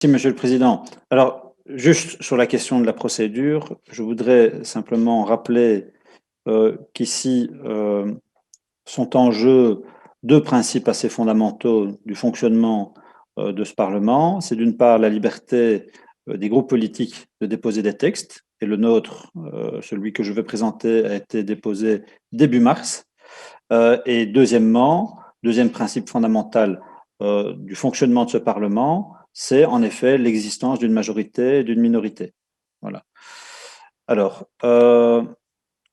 Merci, Monsieur le Président. Alors, juste sur la question de la procédure, je voudrais simplement rappeler qu'ici sont en jeu deux principes assez fondamentaux du fonctionnement de ce Parlement. C'est d'une part la liberté des groupes politiques de déposer des textes, et le nôtre, celui que je vais présenter, a été déposé début mars. Et deuxièmement, deuxième principe fondamental du fonctionnement de ce Parlement, c'est en effet l'existence d'une majorité et d'une minorité. Voilà. Alors,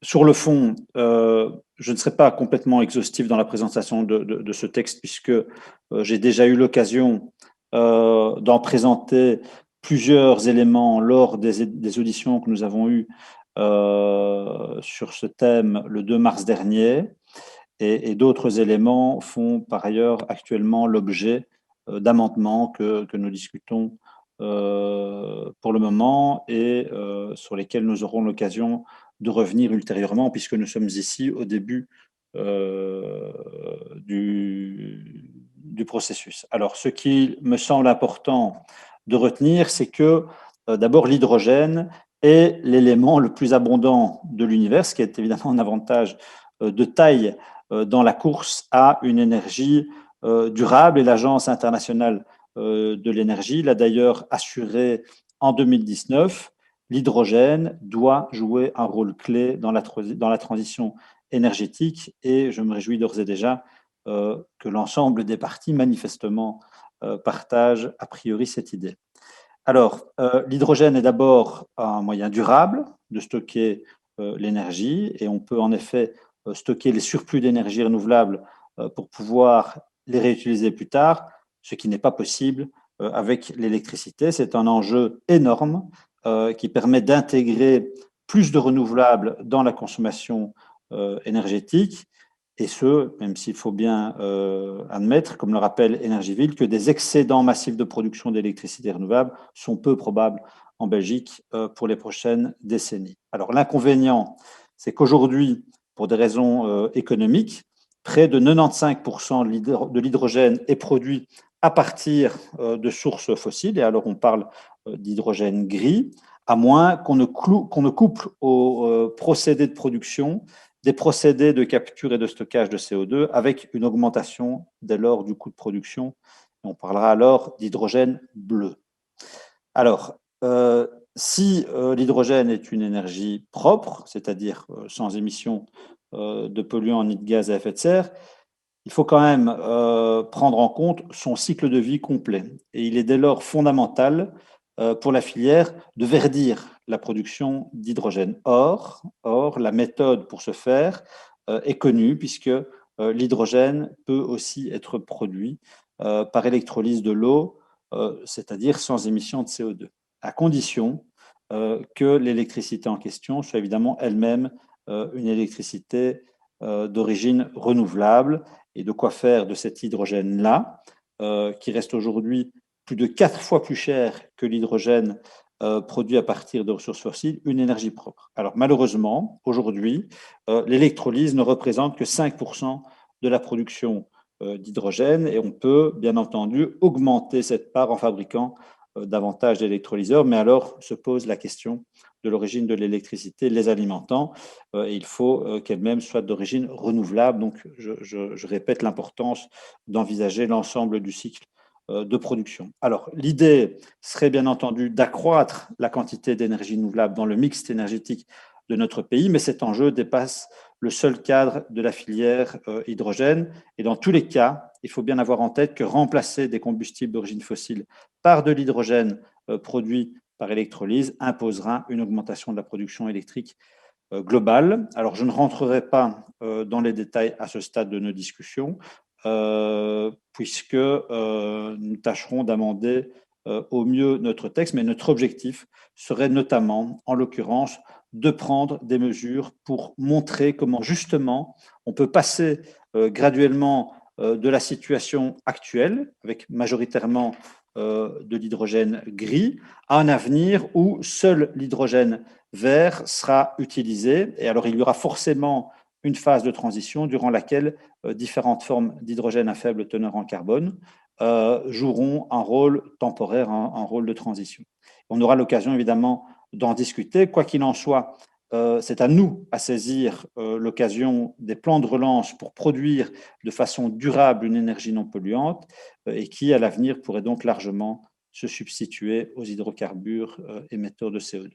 sur le fond, je ne serai pas complètement exhaustif dans la présentation de ce texte, puisque j'ai déjà eu l'occasion d'en présenter plusieurs éléments lors des auditions que nous avons eues sur ce thème le 2 mars dernier. Et d'autres éléments font par ailleurs actuellement l'objet d'amendements que nous discutons pour le moment et sur lesquels nous aurons l'occasion de revenir ultérieurement, puisque nous sommes ici au début du processus. Alors, ce qui me semble important de retenir, c'est que d'abord l'hydrogène est l'élément le plus abondant de l'univers, ce qui est évidemment un avantage de taille dans la course à une énergie durable, et l'Agence internationale de l'énergie l'a d'ailleurs assuré en 2019. L'hydrogène doit jouer un rôle clé dans la transition énergétique, et je me réjouis d'ores et déjà que l'ensemble des partis manifestement partagent a priori cette idée. Alors, l'hydrogène est d'abord un moyen durable de stocker l'énergie, et on peut en effet stocker les surplus d'énergie renouvelable pour pouvoir les réutiliser plus tard, ce qui n'est pas possible avec l'électricité. C'est un enjeu énorme qui permet d'intégrer plus de renouvelables dans la consommation énergétique, et ce, même s'il faut bien admettre, comme le rappelle Énergiville, que des excédents massifs de production d'électricité renouvelable sont peu probables en Belgique pour les prochaines décennies. Alors l'inconvénient, c'est qu'aujourd'hui, pour des raisons économiques, près de 95% de l'hydrogène est produit à partir de sources fossiles, et alors on parle d'hydrogène gris, à moins qu'on ne couple au procédé de production des procédés de capture et de stockage de CO2 avec une augmentation dès lors du coût de production. On parlera alors d'hydrogène bleu. Alors, si l'hydrogène est une énergie propre, c'est-à-dire sans émission de polluants ni de gaz à effet de serre, il faut quand même prendre en compte son cycle de vie complet. Et il est dès lors fondamental pour la filière de verdir la production d'hydrogène. Or, la méthode pour ce faire est connue, puisque l'hydrogène peut aussi être produit par électrolyse de l'eau, c'est-à-dire sans émission de CO2, à condition que l'électricité en question soit évidemment elle-même une électricité d'origine renouvelable, et de quoi faire de cet hydrogène-là, qui reste aujourd'hui plus de 4 fois plus cher que l'hydrogène produit à partir de ressources fossiles, une énergie propre. Alors malheureusement, aujourd'hui, l'électrolyse ne représente que 5% de la production d'hydrogène, et on peut bien entendu augmenter cette part en fabriquant davantage d'électrolyseurs, mais alors se pose la question de l'origine de l'électricité les alimentant. Il faut qu'elle-même soit d'origine renouvelable. Donc, je répète l'importance d'envisager l'ensemble du cycle de production. Alors, l'idée serait bien entendu d'accroître la quantité d'énergie renouvelable dans le mix énergétique de notre pays, mais cet enjeu dépasse le seul cadre de la filière hydrogène. Et dans tous les cas, il faut bien avoir en tête que remplacer des combustibles d'origine fossile par de l'hydrogène produit par électrolyse imposera une augmentation de la production électrique globale. Alors, je ne rentrerai pas dans les détails à ce stade de nos discussions, puisque nous tâcherons d'amender au mieux notre texte, mais notre objectif serait notamment, en l'occurrence, de prendre des mesures pour montrer comment justement on peut passer graduellement de la situation actuelle, avec majoritairement de l'hydrogène gris, à un avenir où seul l'hydrogène vert sera utilisé. Et alors, il y aura forcément une phase de transition durant laquelle différentes formes d'hydrogène à faible teneur en carbone joueront un rôle temporaire, un rôle de transition. On aura l'occasion évidemment d'en discuter. Quoi qu'il en soit, c'est à nous à saisir l'occasion des plans de relance pour produire de façon durable une énergie non polluante et qui, à l'avenir, pourrait donc largement se substituer aux hydrocarbures émetteurs de CO2.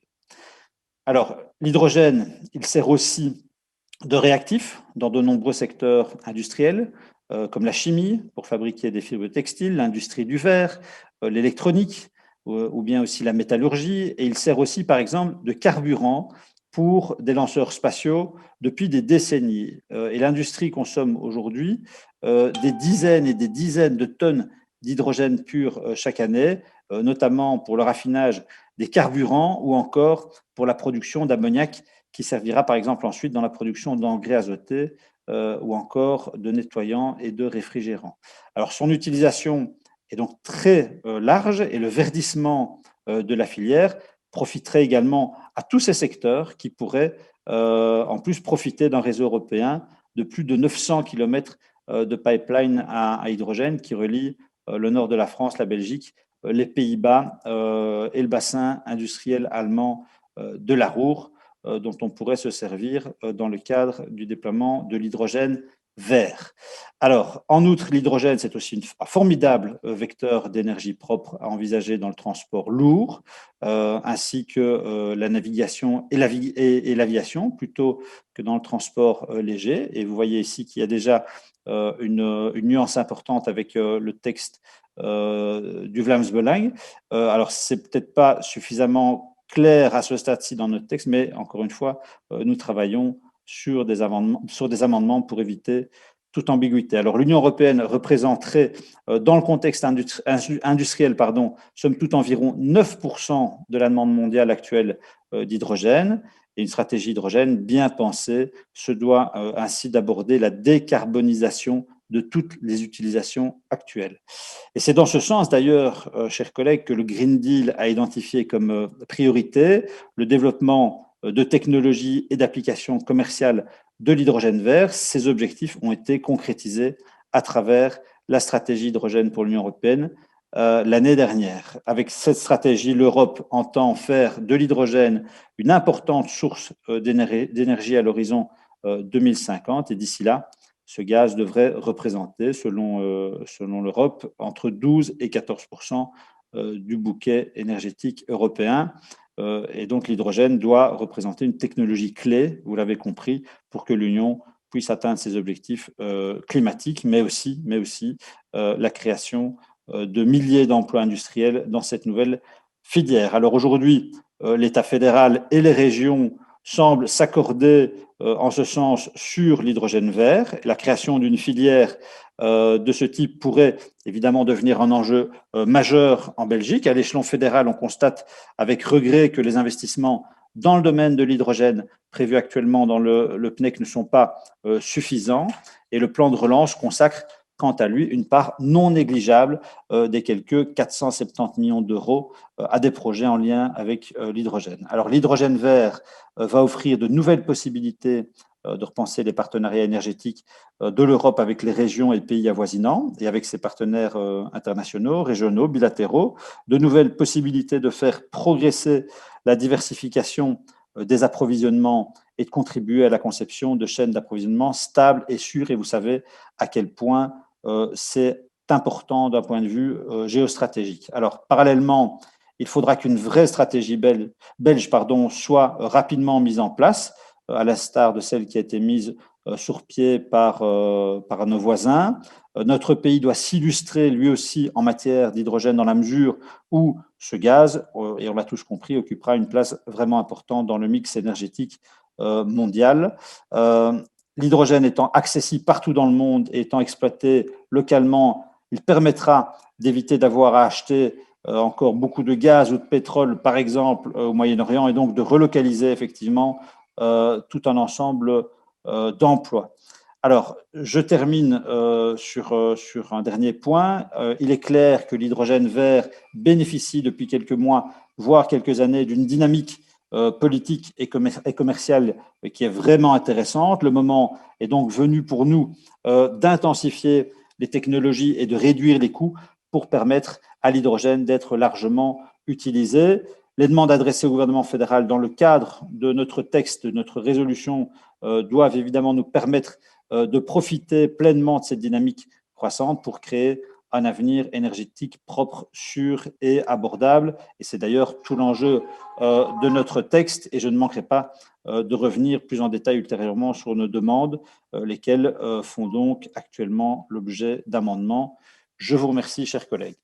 Alors, l'hydrogène, il sert aussi de réactif dans de nombreux secteurs industriels, comme la chimie, pour fabriquer des fibres textiles, l'industrie du verre, l'électronique, ou bien aussi la métallurgie. Et il sert aussi, par exemple, de carburant pour des lanceurs spatiaux depuis des décennies. Et l'industrie consomme aujourd'hui des dizaines et des dizaines de tonnes d'hydrogène pur chaque année, notamment pour le raffinage des carburants ou encore pour la production d'ammoniac qui servira par exemple ensuite dans la production d'engrais azotés ou encore de nettoyants et de réfrigérants. Alors son utilisation est donc très large et le verdissement de la filière profiterait également à tous ces secteurs qui pourraient en plus profiter d'un réseau européen de plus de 900 km de pipeline à hydrogène qui relie le nord de la France, la Belgique, les Pays-Bas et le bassin industriel allemand de la Ruhr, dont on pourrait se servir dans le cadre du déploiement de l'hydrogène vert. Alors, en outre, l'hydrogène, c'est aussi un formidable vecteur d'énergie propre à envisager dans le transport lourd, ainsi que la navigation et l'aviation, plutôt que dans le transport léger. Et vous voyez ici qu'il y a déjà une nuance importante avec le texte du Vlaams Belang. Alors, c'est peut-être pas suffisamment clair à ce stade-ci dans notre texte, mais encore une fois, nous travaillons sur des amendements pour éviter toute ambiguïté. Alors, l'Union européenne représenterait, dans le contexte industriel, somme toute environ 9% de la demande mondiale actuelle d'hydrogène. Et une stratégie hydrogène bien pensée se doit ainsi d'aborder la décarbonisation de toutes les utilisations actuelles. Et c'est dans ce sens, d'ailleurs, chers collègues, que le Green Deal a identifié comme priorité le développement de technologies et d'applications commerciales de l'hydrogène vert. Ces objectifs ont été concrétisés à travers la stratégie hydrogène pour l'Union européenne l'année dernière. Avec cette stratégie, l'Europe entend faire de l'hydrogène une importante source d'énergie à l'horizon 2050 et d'ici là, ce gaz devrait représenter, selon l'Europe, entre 12 et 14% du bouquet énergétique européen. Et donc l'hydrogène doit représenter une technologie clé, vous l'avez compris, pour que l'Union puisse atteindre ses objectifs climatiques, mais aussi la création de milliers d'emplois industriels dans cette nouvelle filière. Alors aujourd'hui, l'État fédéral et les régions semblent s'accorder en ce sens sur l'hydrogène vert. La création d'une filière de ce type pourrait évidemment devenir un enjeu majeur en Belgique. À l'échelon fédéral, on constate avec regret que les investissements dans le domaine de l'hydrogène prévus actuellement dans le PNEC ne sont pas suffisants et le plan de relance consacre quant à lui une part non négligeable des quelques 470 millions d'euros à des projets en lien avec l'hydrogène. Alors l'hydrogène vert va offrir de nouvelles possibilités de repenser les partenariats énergétiques de l'Europe avec les régions et pays avoisinants et avec ses partenaires internationaux, régionaux, bilatéraux, de nouvelles possibilités de faire progresser la diversification des approvisionnements et de contribuer à la conception de chaînes d'approvisionnement stables et sûres. Et vous savez à quel point c'est important d'un point de vue géostratégique. Alors, parallèlement, il faudra qu'une vraie stratégie belge soit rapidement mise en place, à l'instar de celle qui a été mise sur pied par nos voisins. Notre pays doit s'illustrer lui aussi en matière d'hydrogène dans la mesure où ce gaz, et on l'a tous compris, occupera une place vraiment importante dans le mix énergétique mondial. L'hydrogène étant accessible partout dans le monde et étant exploité localement, il permettra d'éviter d'avoir à acheter encore beaucoup de gaz ou de pétrole, par exemple, au Moyen-Orient, et donc de relocaliser effectivement tout un ensemble d'emplois. Alors, je termine sur un dernier point. Il est clair que l'hydrogène vert bénéficie depuis quelques mois, voire quelques années, d'une dynamique politique et commerciale qui est vraiment intéressante. Le moment est donc venu pour nous d'intensifier les technologies et de réduire les coûts pour permettre à l'hydrogène d'être largement utilisé. Les demandes adressées au gouvernement fédéral dans le cadre de notre texte, de notre résolution, doivent évidemment nous permettre de profiter pleinement de cette dynamique croissante pour créer un avenir énergétique propre, sûr et abordable. Et c'est d'ailleurs tout l'enjeu de notre texte, et je ne manquerai pas de revenir plus en détail ultérieurement sur nos demandes, lesquelles font donc actuellement l'objet d'amendements. Je vous remercie, chers collègues.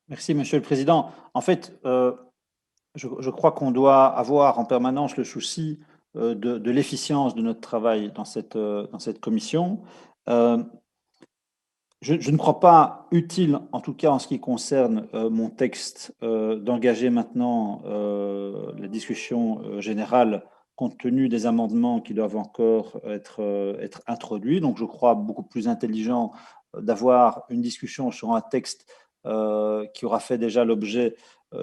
Merci, Monsieur le Président. En fait, je crois qu'on doit avoir en permanence le souci de l'efficience de notre travail dans cette commission. Je ne crois pas utile, en tout cas en ce qui concerne mon texte, d'engager maintenant la discussion générale compte tenu des amendements qui doivent encore être introduits. Donc je crois beaucoup plus intelligent d'avoir une discussion sur un texte qui aura fait déjà l'objet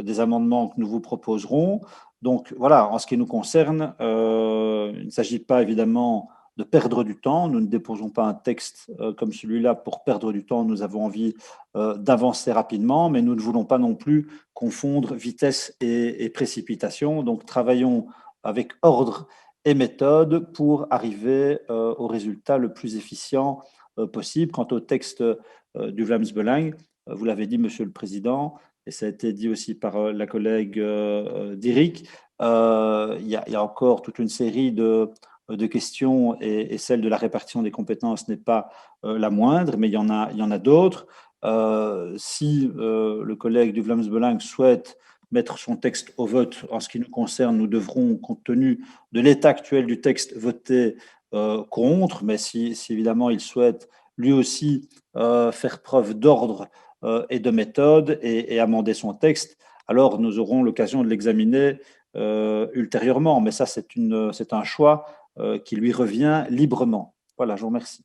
des amendements que nous vous proposerons. Donc voilà, en ce qui nous concerne, il ne s'agit pas évidemment de perdre du temps. Nous ne déposons pas un texte comme celui-là pour perdre du temps. Nous avons envie d'avancer rapidement, mais nous ne voulons pas non plus confondre vitesse et précipitation. Donc, travaillons avec ordre et méthode pour arriver au résultat le plus efficient possible. Quant au texte du Vlaams-Belang, vous l'avez dit, Monsieur le Président, et ça a été dit aussi par la collègue d'Éric, il y a encore toute une série de questions et celle de la répartition des compétences n'est pas la moindre, mais il y en a d'autres. Si le collègue du Vlaams-Belang souhaite mettre son texte au vote, en ce qui nous concerne, nous devrons, compte tenu de l'état actuel du texte, voter contre, mais si évidemment il souhaite lui aussi faire preuve d'ordre et de méthode et amender son texte, alors nous aurons l'occasion de l'examiner ultérieurement. Mais ça, c'est un choix qui lui revient librement. Voilà, je vous remercie.